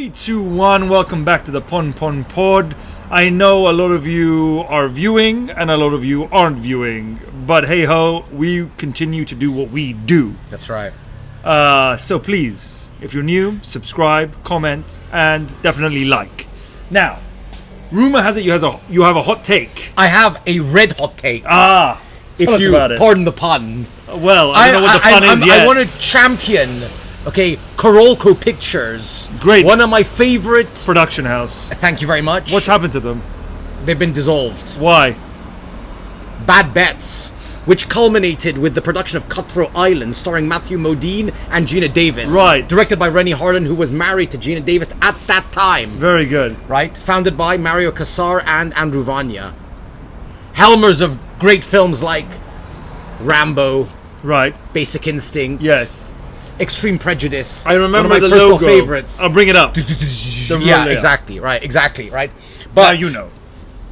3, 2, 1, welcome back to the Pon Pon Pod. I know a lot of you are viewing and a lot of you aren't viewing, but hey ho, we continue to do what we do. That's right. So please, if you're new, subscribe, comment, and definitely like. Now, rumor has it you have a hot take. I have a red hot take. Tell us about it. Pardon the pun. Well, I don't know what the fun is yet. I want to champion, Korolko Pictures. Great. One of my favorite... Production house. Thank you very much. What's happened to them? They've been dissolved. Why? Bad Bets, which culminated with the production of Cutthroat Island, starring Matthew Modine and Gina Davis. Right. Directed by Rennie Harlan, who was married to Gina Davis at that time. Very good. Right. Founded by Mario Casar and Andrew Vanya. Helmers of great films like Rambo. Right. Basic Instinct. Yes. Extreme Prejudice. I remember one of my the personal logo. favorites. I'll bring it up. Yeah, exactly. Right. But now you know.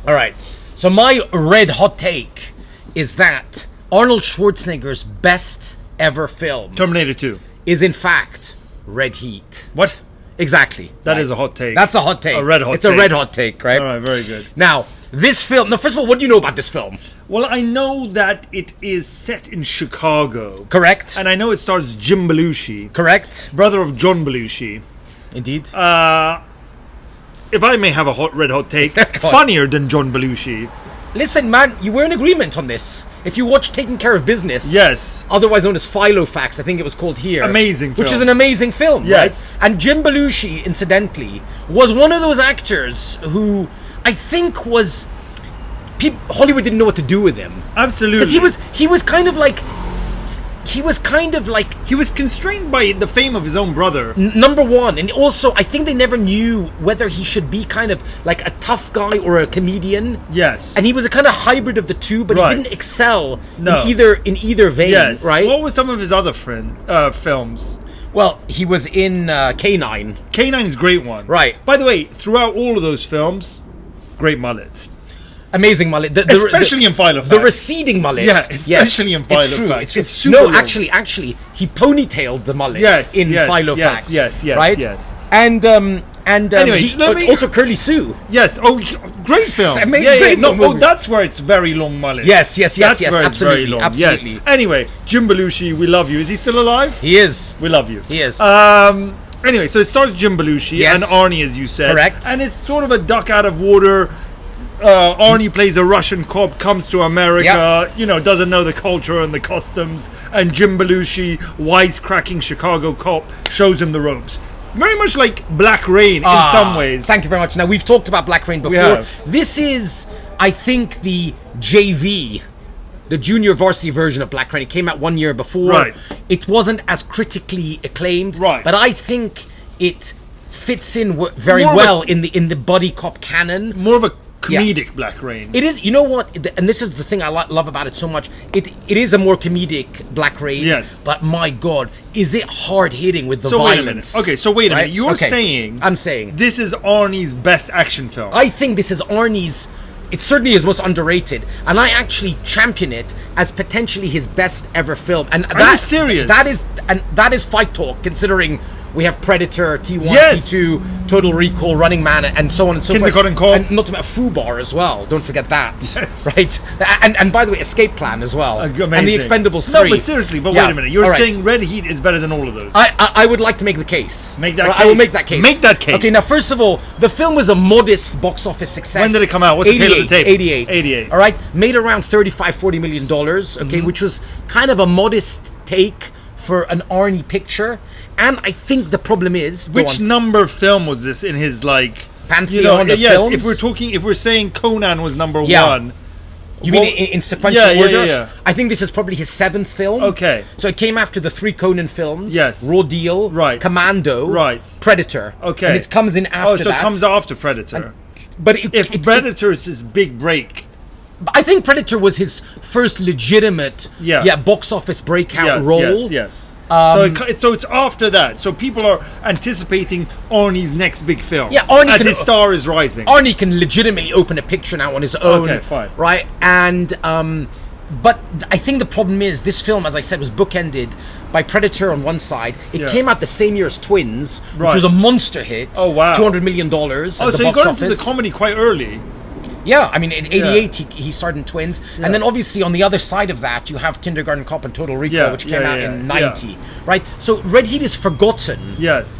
All right. So my red hot take is that Arnold Schwarzenegger's best ever film, Terminator 2, is in fact Red Heat. What? Exactly. That is a hot take. That's a hot take. A red hot It's take. a red hot take, right? All right, very good. Now, this film... Now, first of all, what do you know about this film? Well, I know that it is set in Chicago. Correct. And I know it stars Jim Belushi. Correct. Brother of John Belushi. Indeed. If I may have a red hot take, funnier than John Belushi. Listen, man, you were in agreement on this. If you watch Taking Care of Business, yes, otherwise known as Filofax, I think it was called here. Amazing film. Which is an amazing film, yes. Right? And Jim Belushi, incidentally, was one of those actors who I think was... Hollywood didn't know what to do with him. Absolutely. Because he was kind of like... He was constrained by the fame of his own brother. Number one, and also I think they never knew whether he should be kind of like a tough guy or a comedian. Yes. And he was a kind of hybrid of the two, but right. He didn't excel no. in either vein. Yes. Right. What were some of his other films? Well, he was in Canine. Canine is a great one. Right. By the way, throughout all of those films, great mullet. Amazing mullet. Especially in Filofax. The receding mullet. Yeah, especially in Filofax. It's true. It's super long. Actually, he ponytailed the mullet in Filofax. Yes. Right? Yes. And anyway, also Curly Sue. Yes. Oh, great film. Amazing. No, that's where it's very long mullet. Yes. That's where it's Absolutely. very long. Absolutely. Yes. Anyway, Jim Belushi, we love you. Is he still alive? He is. We love you. He is. Anyway, so it stars Jim Belushi and Arnie, as you said. Correct. And it's sort of a duck out of water. Arnie plays a Russian cop, comes to America, doesn't know the culture and the customs, and Jim Belushi, wisecracking Chicago cop, shows him the ropes. Very much like Black Rain in some ways. Thank you very much. Now, we've talked about Black Rain before. We have. This is, I think, the JV, the junior varsity version of Black Rain. It came out 1 year before. Right. It wasn't as critically acclaimed. Right. But I think it fits in very well in the buddy cop canon. More of a comedic Black Rain. It is, you know what, and this is the thing I love about it so much. It is a more comedic Black Rain. Yes. But my God, is it hard hitting with the Wait violence? a minute. Okay, so wait a minute. You're saying... I'm saying... This is Arnie's best action film. I think this is Arnie's... It certainly is most underrated, and I actually champion it as potentially his best ever film. And Are you serious? That is fight talk, considering we have Predator, T1, yes. T2, Total Recall, Running Man, and so on and so forth. Kindergarten Cop. And not to mention Fubar as well. Don't forget that. Yes. Right? And by the way, Escape Plan as well. Amazing. And The Expendables 3. No, but seriously, wait a minute. You're saying Red Heat is better than all of those. I would like to make the case. Make that case. I will make that case. Make that case. Okay, now first of all, the film was a modest box office success. When did it come out? What's the tail of the tape? 88. All right, made around $35-40 million. Okay, which was kind of a modest take for an Arnie picture. And I think the problem is... Which number film was this in his, Pantheon of films? If we're saying Conan was number one... You mean in sequential order? Yeah. I think this is probably his 7th film. Okay. So it came after the 3 Conan films. Yes. Raw Deal. Right. Commando. Right. Predator. Okay. And it comes in after that. Oh, so it comes after Predator. But if Predator is his big break... I think Predator was his first legitimate box office breakout role. Yes. So it's after that. So people are anticipating Arnie's next big film. Yeah, Arnie as his star is rising. Arnie can legitimately open a picture now on his own. Okay, fine. Right? And But I think the problem is this film, as I said, was bookended by Predator on one side. It came out the same year as Twins, which was a monster hit. Oh, wow. $200 million at the so box you got office. into the comedy quite early. Yeah, I mean, in '88 he started in Twins, and then obviously on the other side of that you have Kindergarten Cop and Total Recall, which came out in '90, right? So Red Heat is forgotten. Yes.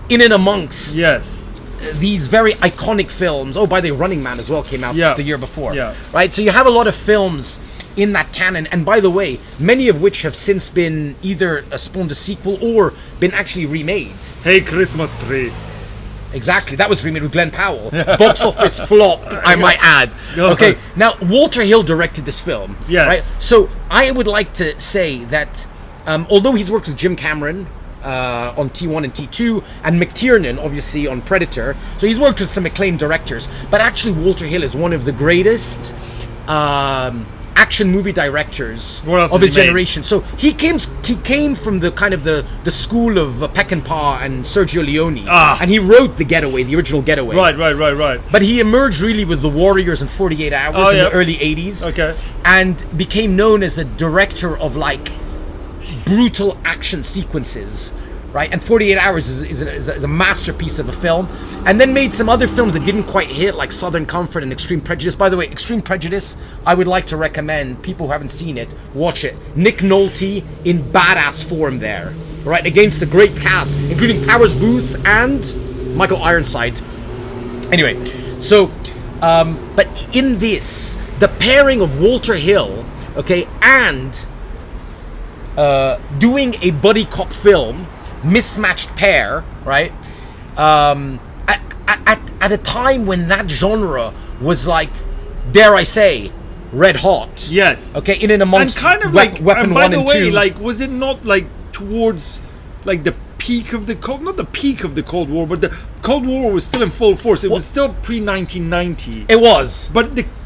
In and amongst. Yes. These very iconic films. Oh, by the way, Running Man as well came out the year before. Yeah. Right? So you have a lot of films in that canon, and by the way, many of which have since been either spawned a sequel or been actually remade. Hey, Christmas Tree. Exactly, that was remade with Glenn Powell. Box office flop, I might add. Go Okay, on. now Walter Hill directed this film. Yes. Right? So I would like to say that although he's worked with Jim Cameron on T1 and T2, and McTiernan, obviously, on Predator, so he's worked with some acclaimed directors, but actually Walter Hill is one of the greatest action movie directors of his generation. So he came from the kind of the school of Peckinpah and Sergio Leone, and he wrote The Getaway, the original Getaway. Right. But he emerged really with The Warriors and 48 Hours in the early 80s. Okay. And became known as a director of like brutal action sequences. Right, and 48 Hours is a masterpiece of a film, and then made some other films that didn't quite hit, like Southern Comfort and Extreme Prejudice. By the way, Extreme Prejudice, I would like to recommend people who haven't seen it, watch it. Nick Nolte in badass form there, right, against a great cast, including Powers Booth and Michael Ironside. Anyway, so, but in this, the pairing of Walter Hill, okay, and doing a buddy cop film, mismatched pair, right? At a time when that genre was like, dare I say, red hot. Yes. Okay, in and amongst and kind of like Weapon and by 1 the and way, 2. like, was it not like towards like the peak of the not the peak of the Cold War, but the Cold War was still in full force. It was still pre-1990. It was.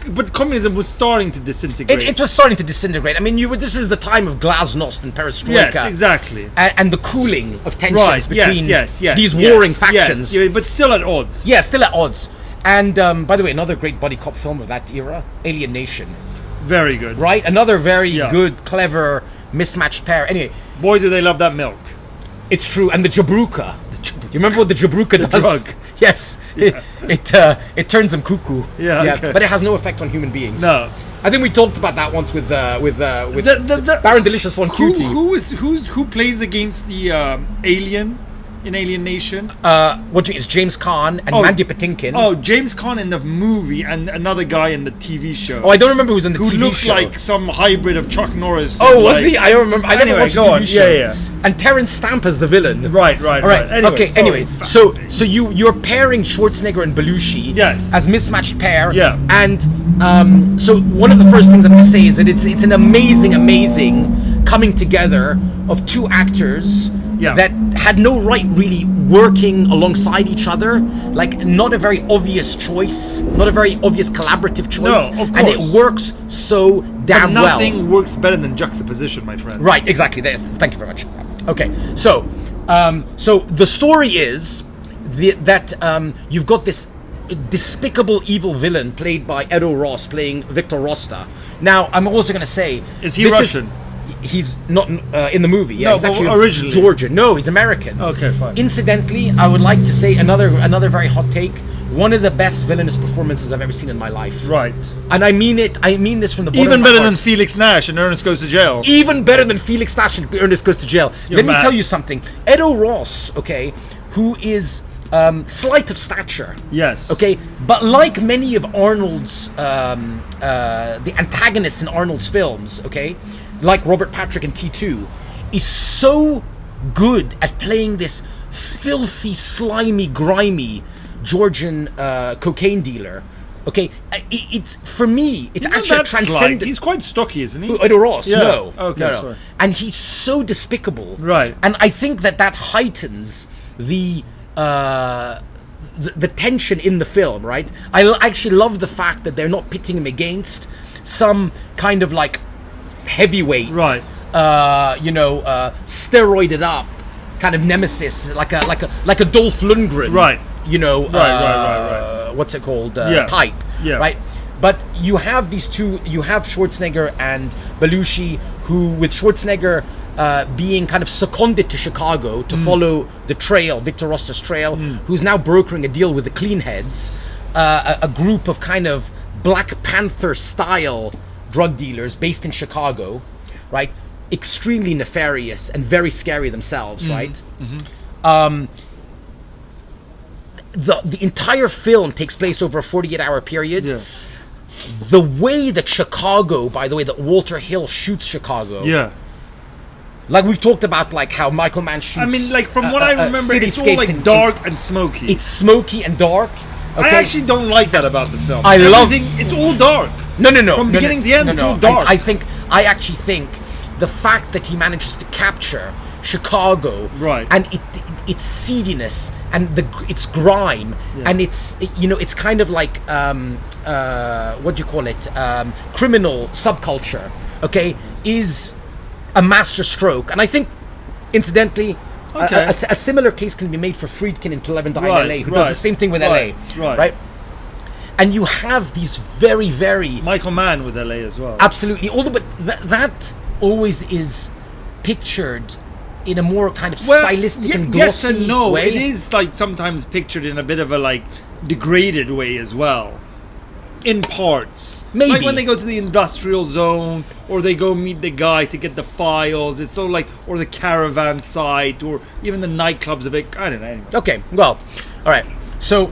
But communism was starting to disintegrate. It was starting to disintegrate. I mean, this is the time of glasnost and perestroika. Yes, exactly. And the cooling of tensions between these warring factions. Yes, but still at odds. Yeah, still at odds. And by the way, another great buddy cop film of that era, Alien Nation. Very good. Right? Another very good, clever, mismatched pair. Anyway. Boy, do they love that milk. It's true. And the Jabruka. You remember what the Jabruka does? Drug. Yes. Yeah. It turns them cuckoo. Yeah. Okay. But it has no effect on human beings. No. I think we talked about that once with Baron Delicious von Cutie. Who plays against the alien in Alien Nation? What do you mean? It's James Caan and Mandy Patinkin. Oh, James Caan in the movie and another guy in the TV show. Oh, I don't remember who's in the TV show. Who looked like some hybrid of Chuck Norris. Oh, was he? I don't remember. I never watched the go TV on. show. Yeah. And Terrence Stamp as the villain. Right. All right. Anyway, okay. sorry. Anyway, so you're pairing Schwarzenegger and Belushi as mismatched pair. Yeah. And so one of the first things I'm going to say is that it's an amazing coming together of two actors that had no right really working alongside each other. Like, not a very obvious choice, not a very obvious collaborative choice. No, of course. And it works so damn well. Nothing works better than juxtaposition, my friend. Right, exactly. Thank you very much. Okay, so the story is that you've got this despicable evil villain played by Edo Ross playing Victor Rosta. Now, I'm also going to say... Is he Russian? He's not in the movie. Yeah, no, he's actually originally Georgian. No, he's American. Okay, fine. Incidentally, I would like to say another very hot take. One of the best villainous performances I've ever seen in my life. Right. And I mean it. I mean this from the bottom Even of my better heart. than Felix Nash and Ernest Goes to Jail. Even better than Felix Nash and Ernest Goes to Jail. Let me tell you something. Edo Ross, okay, who is slight of stature. Yes. Okay, but like many of Arnold's, the antagonists in Arnold's films, okay, like Robert Patrick in T2, is so good at playing this filthy, slimy, grimy Georgian cocaine dealer. Okay, it's for me, it's actually a transcendent. He's quite stocky, isn't he? Edo Ross, Yeah. no, Okay, no, sorry. and he's so despicable, Right? And I think that heightens the tension in the film, right? I actually love the fact that they're not pitting him against some kind of like heavyweight, right? Steroided up kind of nemesis, like a Dolph Lundgren, right? You know, right. What's it called? Yeah. Type, yeah. right? But you have these two. You have Schwarzenegger and Belushi, who, with Schwarzenegger being kind of seconded to Chicago to follow the trail, Victor Rosta's trail, who's now brokering a deal with the Cleanheads, a group of kind of Black Panther style drug dealers based in Chicago, right? Extremely nefarious and very scary themselves, right? The entire film takes place over a 48-hour period. Yeah. The way that Chicago, by the way, that Walter Hill shoots Chicago. Yeah. Like we've talked about, like how Michael Mann shoots. I mean, like from what I remember, it's all like dark and smoky. It's smoky and dark. Okay? I actually don't like that about the film. I love Everything. It's all dark. No. From beginning to end, it's all dark. I actually think the fact that he manages to capture Chicago, right, and its seediness and its grime, and it's kind of like what do you call it, criminal subculture, okay, is a master stroke. And I think, incidentally, a similar case can be made for Friedkin in To Live and Die in LA, who does the same thing with LA, right? And you have these very, very Michael Mann with LA as well. Absolutely, although but that always is pictured in a more kind of stylistic and glossy yes and no way. It is like sometimes pictured in a bit of a like degraded way as well, in parts. Maybe like when they go to the industrial zone, or they go meet the guy to get the files. It's so like, or the caravan site, or even the nightclubs a bit. I don't know. Anyway. Okay, well, all right. So,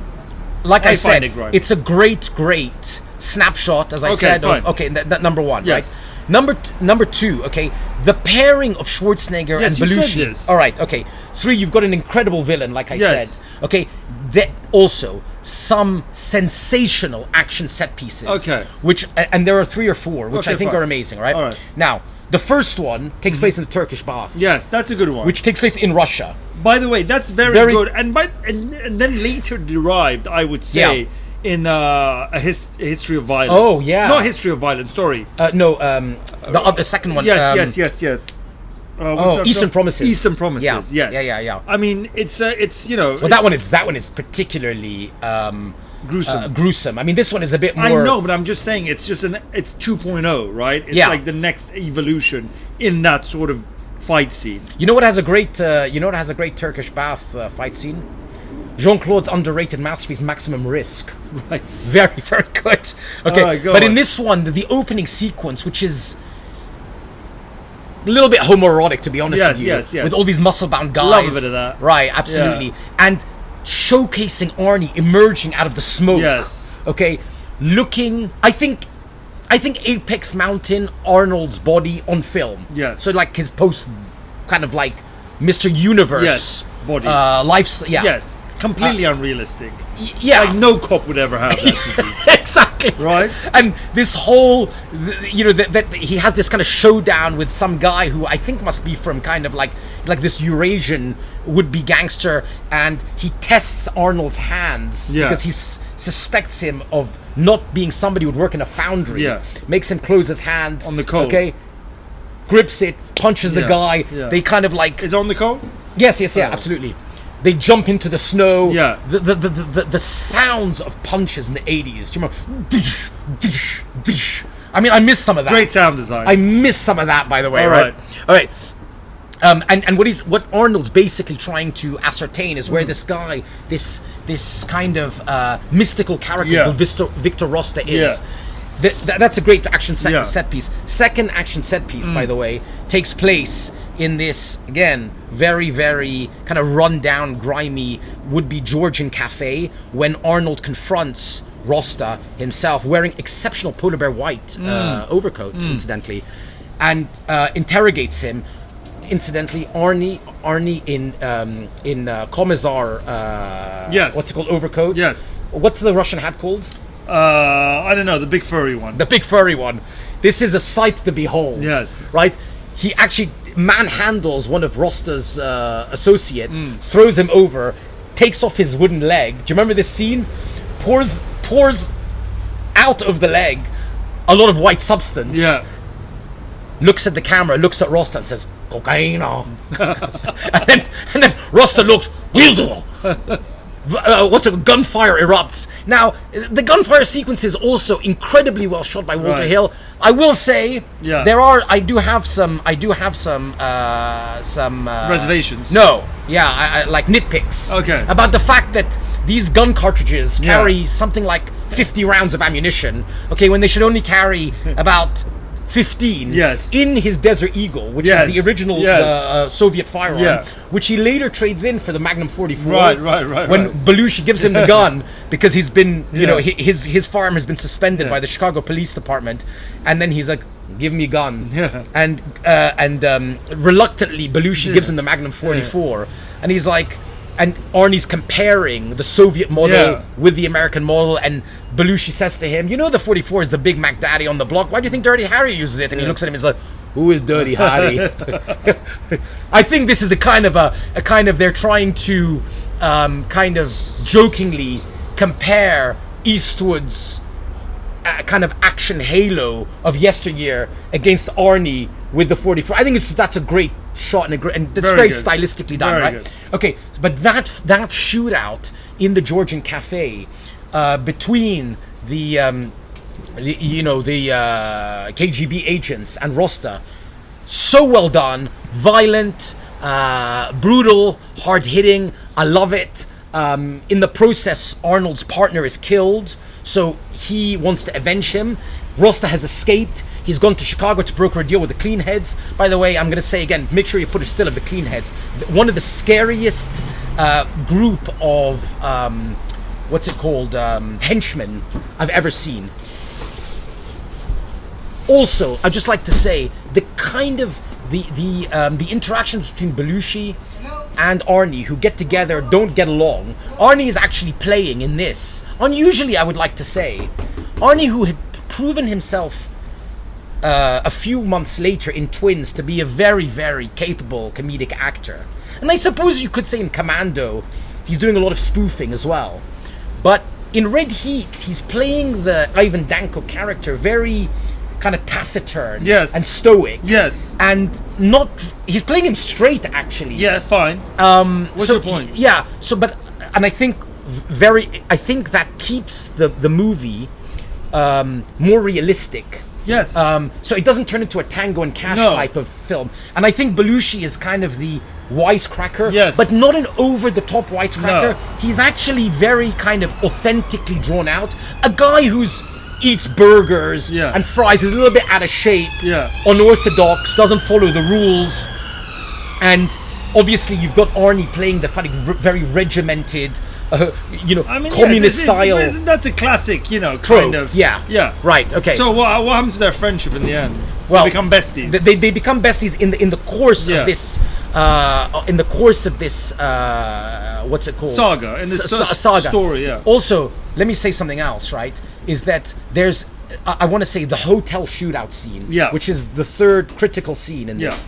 like I said, it's a great snapshot, as I said. That number one, yes. Right? Number two, okay, the pairing of Schwarzenegger and Belushi. All right, okay. 3, you've got an incredible villain, like I said. Okay, also some sensational action set pieces. Okay. And there are 3 or 4, which I think are amazing, right? All right. Now, the first one takes place in the Turkish bath. Yes, that's a good one. Which takes place in Russia. By the way, that's very good. And then later derived, I would say, in a history of violence. Oh yeah, not History of Violence. Sorry. The second one. Yes. Eastern Promises. Eastern Promises. Yeah. Yes. Yeah. I mean, it's you know. Well, that one is particularly gruesome. I mean, this one is a bit more. I know, but I'm just saying it's 2.0, right? It's like the next evolution in that sort of fight scene. You know what has a great Turkish bath fight scene? Jean-Claude's underrated masterpiece, Maximum Risk. Right. Very, very good. Okay, right, but in this one, the opening sequence, which is a little bit homoerotic, to be honest with you, yes. with all these muscle-bound guys. Love a bit of that. Right, absolutely. Yeah. And showcasing Arnie emerging out of the smoke. Yes. Okay, looking, I think Apex Mountain, Arnold's body on film. Yes. So like his post, kind of like Mr. Universe body. Lifestyle. Yeah. Yes. Completely unrealistic. Yeah. Like no cop would ever have that. Exactly. Right. And this whole, that he has this kind of showdown with some guy who I think must be from kind of like this Eurasian would-be gangster, and he tests Arnold's hands because he suspects him of not being somebody who would work in a foundry. Yeah. Makes him close his hand on the coal. Okay. Grips it, punches the guy. Yeah. They kind of like. Is it on the coal? Yes, absolutely. They jump into the snow. Yeah. The sounds of punches in the 80s. Do you remember? I mean, I miss some of that. Great sound design. I miss some of that, by the way. All right. And what Arnold's basically trying to ascertain is where this guy, this kind of mystical character who Victor Rosta is. Yeah. That's a great action set piece. Second action set piece, by the way, takes place in this, again, very, very kind of run-down, grimy, would-be Georgian cafe when Arnold confronts Rosta himself, wearing exceptional polar bear white overcoat, incidentally, and interrogates him. Incidentally, Arnie in Commissar, what's it called, overcoat? Yes. What's the Russian hat called? I don't know, the big furry one. The big furry one. This is a sight to behold. Yes. Right? He actually manhandles one of Rosta's associates, throws him over, takes off his wooden leg. Do you remember this scene? Pours out of the leg a lot of white substance. Yeah. Looks at the camera, looks at Rosta and says, "Cocaine." and then Rosta looks, gunfire erupts. Now, the gunfire sequence is also incredibly well shot by Walter Right. Hill. I will say, Yeah. I do have some Reservations. No, yeah, I like nitpicks. Okay. About the fact that these gun cartridges carry something like 50 rounds of ammunition. Okay, when they should only carry about 15 Yes. in his Desert Eagle, which Yes. is the original Yes. Soviet firearm, Yeah. which he later trades in for the Magnum 44. Right. When Belushi gives him the gun because he's been, you know, Yeah. his firearm has been suspended by the Chicago Police Department, and then he's like, "Give me a gun," and reluctantly Belushi gives him the Magnum 44, and he's like. And Arnie's comparing the Soviet model with the American model, and Belushi says to him, "You know, the 44 is the Big Mac Daddy on the block. Why do you think Dirty Harry uses it?" And he looks at him and he's like, "Who is Dirty Harry?" I think this is a kind of they're trying to kind of jokingly compare Eastwood's kind of action halo of yesteryear against Arnie with the 44. I think that's a great shot and it's very good. Very stylistically done, right? good. Okay, but that shootout in the Georgian cafe between the KGB agents and Rosta, so well done, violent, brutal, hard hitting. I love it. In the process, Arnold's partner is killed, so he wants to avenge him. Rosta has escaped. He's gone to Chicago to broker a deal with the Clean Heads. By the way, I'm going to say again, make sure you put a still of the Clean Heads. One of the scariest group of, henchmen I've ever seen. Also, I'd just like to say, the kind of, the interactions between Belushi and Arnie, who get together, don't get along. Arnie is actually playing in this. Unusually, I would like to say. Arnie, who had proven himself a few months later in Twins to be a very, very capable comedic actor. And I suppose you could say in Commando, he's doing a lot of spoofing as well. But in Red Heat, he's playing the Ivan Danko character very kind of taciturn and stoic. Yes. And he's playing him straight, actually. Yeah, fine. What's your point? I think that keeps the movie more realistic. Yes. So it doesn't turn into a Tango and Cash type of film. And I think Belushi is kind of the wisecracker, but not an over-the-top wisecracker. No. He's actually very kind of authentically drawn out. A guy who's eats burgers and fries, is a little bit out of shape, unorthodox, doesn't follow the rules. And obviously you've got Arnie playing the very regimented, communist style. That's a classic, kind of. Yeah. Right. Okay. So what happens to their friendship in the end? Well, they become besties. They become besties in the course of this. What's it called? Saga. In this saga story. Yeah. Also, let me say something else. Right? Is that there's I want to say the hotel shootout scene. Yeah. Which is the third critical scene in this,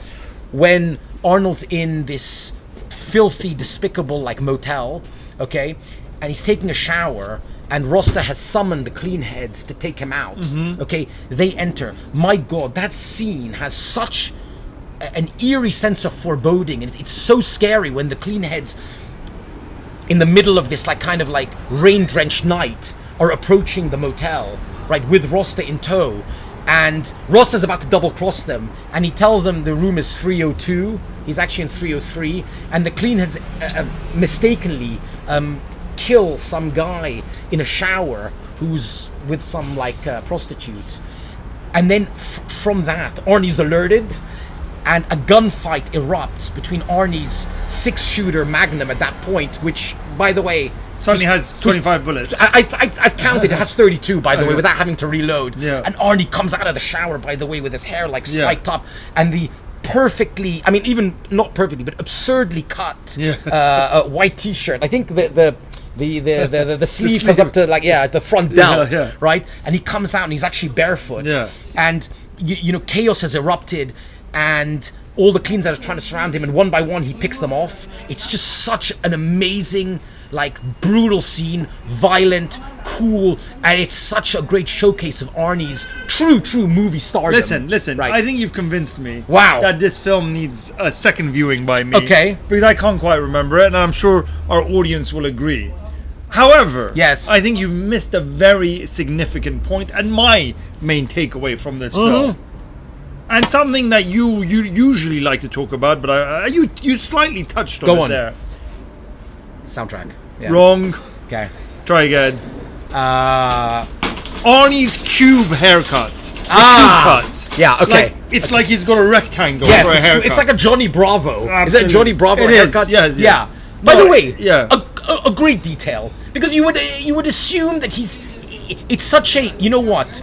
when Arnold's in this filthy, despicable motel. Okay, and he's taking a shower, and Rosta has summoned the Clean Heads to take him out. Mm-hmm. Okay, they enter. My God, that scene has such an eerie sense of foreboding, and it's so scary when the Clean Heads, in the middle of this rain-drenched night, are approaching the motel, right, with Rosta in tow, and Rosta's about to double-cross them, and he tells them the room is 302. He's actually in 303, and the Clean Heads mistakenly kill some guy in a shower who's with some prostitute. And then from that, Arnie's alerted, and a gunfight erupts between Arnie's 6-shooter Magnum at that point, which, by the way, suddenly has 25 bullets. I've counted. It has 32, by the way, without having to reload. Yeah. And Arnie comes out of the shower, by the way, with his hair spiked up, and the perfectly, I mean, even not perfectly, but absurdly cut white T-shirt. I think the sleeve comes up to the front delt, right? And he comes out and he's actually barefoot. Yeah. And chaos has erupted, and all the Cleans are trying to surround him, and one by one he picks them off. It's just such an amazing, brutal scene, violent, cool, and it's such a great showcase of Arnie's true movie stardom. Listen. Right. I think you've convinced me. Wow. That this film needs a second viewing by me. Okay. Because I can't quite remember it, and I'm sure our audience will agree. However, Yes. I think you've missed a very significant point and my main takeaway from this Mm-hmm. film. And something that you usually like to talk about, but you slightly touched on Go it on. there. Soundtrack. Yeah. Wrong. Okay. Try again. Uh, Arnie's cube haircuts. The Ah! cube cuts. yeah. Okay. Like, it's like he's got a rectangle Yes, for a it's true. haircut. It's like a Johnny Bravo. Is that a Absolutely. Johnny Bravo It is, haircut? yes, Yeah. yes. By No, the way, yeah. a great detail, because you would assume that it's such a, you know what,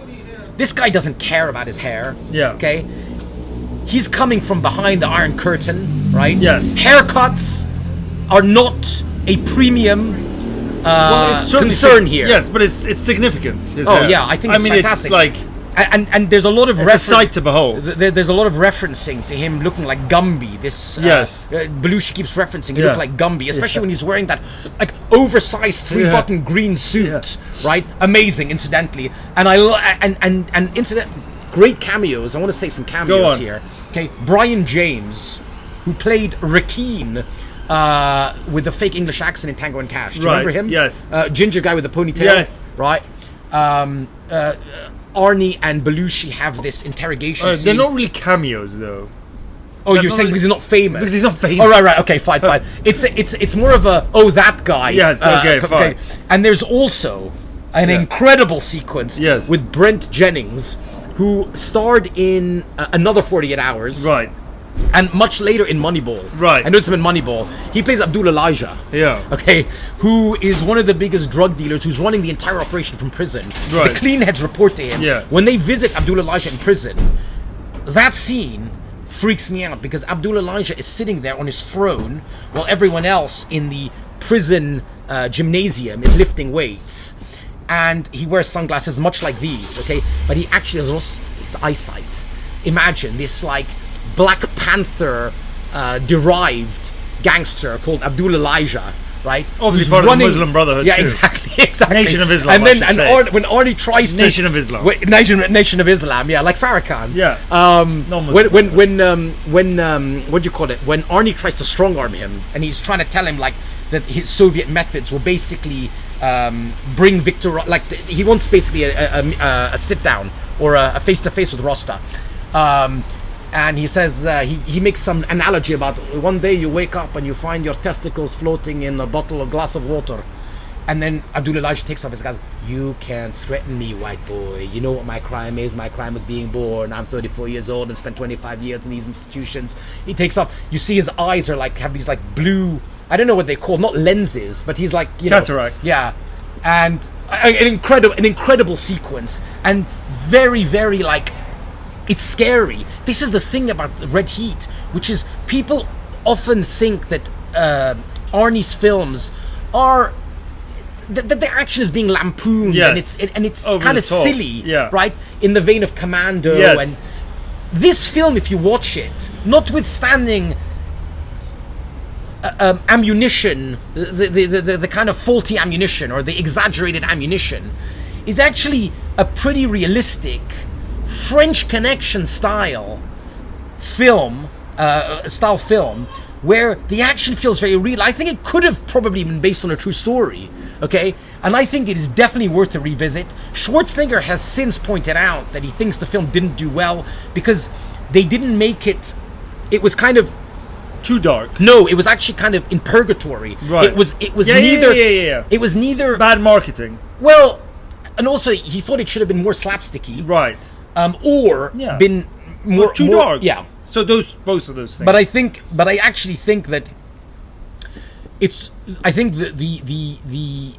this guy doesn't care about his hair. Yeah. Okay. He's coming from behind the Iron Curtain, right? Yes. Haircuts are not a premium Well, it's certainly concern here. Yes, but it's significant. his Oh hair. yeah, I think it's fantastic. it's like and there's a lot of it's a sight to behold. There's a lot of referencing to him looking like Gumby. This Yes. Belushi keeps referencing. He Yeah. looked like Gumby, especially when he's wearing that like oversized 3-button green suit, right? Amazing, incidentally. And great cameos. I want to say some Go cameos on. here. Okay, Brian James, who played Rakeen. With the fake English accent in Tango and Cash. Do you Right, remember him? yes. Ginger guy with the ponytail. Yes. Right. Arnie and Belushi have this interrogation They're scene. not really cameos though. Oh, That's you're not saying really- because he's not famous. Because he's not famous. Oh, right. Okay, fine. It's more of a that guy. Yes, okay, fine. And there's also an Yeah. incredible sequence Yes. with Brent Jennings, who starred in another 48 Hours. Right. And much later in Moneyball. Right. I noticed him in Moneyball. He plays Abdul Elijah. Yeah. Okay. Who is one of the biggest drug dealers who's running the entire operation from prison. Right. The clean heads report to him. Yeah. When they visit Abdul Elijah in prison, that scene freaks me out because Abdul Elijah is sitting there on his throne while everyone else in the prison gymnasium is lifting weights. And he wears sunglasses much like these, okay? But he actually has lost his eyesight. Imagine this like Black Panther derived gangster called Abdul Elijah, right? Obviously Who's part of the Muslim Brotherhood, Yeah, too. exactly. Nation of Islam, And I then should say. when Arnie tries to Nation of Islam. Nation of Islam, yeah, like Farrakhan. Yeah. When what do you call it? When Arnie tries to strong arm him, and he's trying to tell him like that his Soviet methods will basically bring victor. Like he wants basically a sit down or a face to face with Rasta. And he says he makes some analogy about one day you wake up and you find your testicles floating in a glass of water. And then Abdul Elijah takes off his guys. You can't threaten me, white boy. You know what my crime is? My crime is being born. I'm 34 years old and spent 25 years in these institutions. He takes off. You see his eyes are like, have these like blue, I don't know what they call, not lenses, but he's like, you know. Cataracts. Yeah. And an incredible sequence. And very, very like, it's scary. This is the thing about Red Heat, which is people often think that Arnie's films are that the action is being lampooned, Yes. and it's Over kind the of top. silly, Yeah. right? In the vein of Commando. Yes. And this film, if you watch it, notwithstanding ammunition, the kind of faulty ammunition or the exaggerated ammunition, is actually a pretty realistic French Connection style film, where the action feels very real. I think it could have probably been based on a true story, okay? And I think it is definitely worth a revisit. Schwarzenegger has since pointed out that he thinks the film didn't do well because they didn't make it. It was kind of Too dark. no. It was actually kind of in purgatory. Right. It was Yeah, neither. yeah. It was neither. Bad marketing. Well, and also he thought it should have been more slapsticky. Right. Or Yeah. been more Too more, dark. Yeah. So both of those things. But I actually think that I think the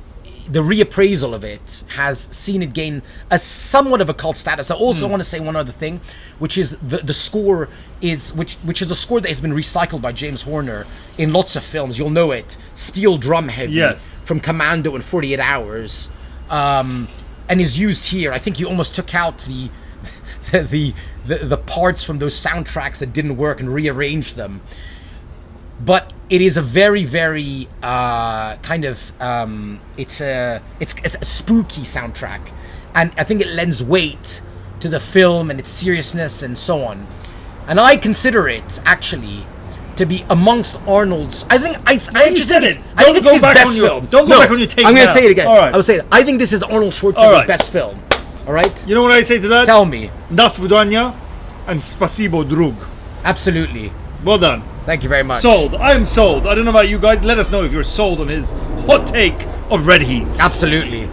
reappraisal of it has seen it gain a somewhat of a cult status. I also want to say one other thing, which is the score which is a score that has been recycled by James Horner in lots of films. You'll know it, steel drum heavy, Yes. from Commando and 48 Hours, and is used here. I think you almost took out the parts from those soundtracks that didn't work and rearranged them. But it is a very, very kind of it's a spooky soundtrack, and I think it lends weight to the film and its seriousness and so on. And I consider it actually to be amongst Arnold's. I think I actually said think it. I think Don't it's go his back best on your- film. don't go back on your take I'm gonna now. say it again. All right. I was saying I think this is Arnold Schwarzenegger's All right. best film. All right. You know what I say to that? Tell me. Das Vidania and Spasibo Drug. Absolutely. Well done. Thank you very much. Sold. I am sold. I don't know about you guys. Let us know if you're sold on his hot take of Red Heat. Absolutely.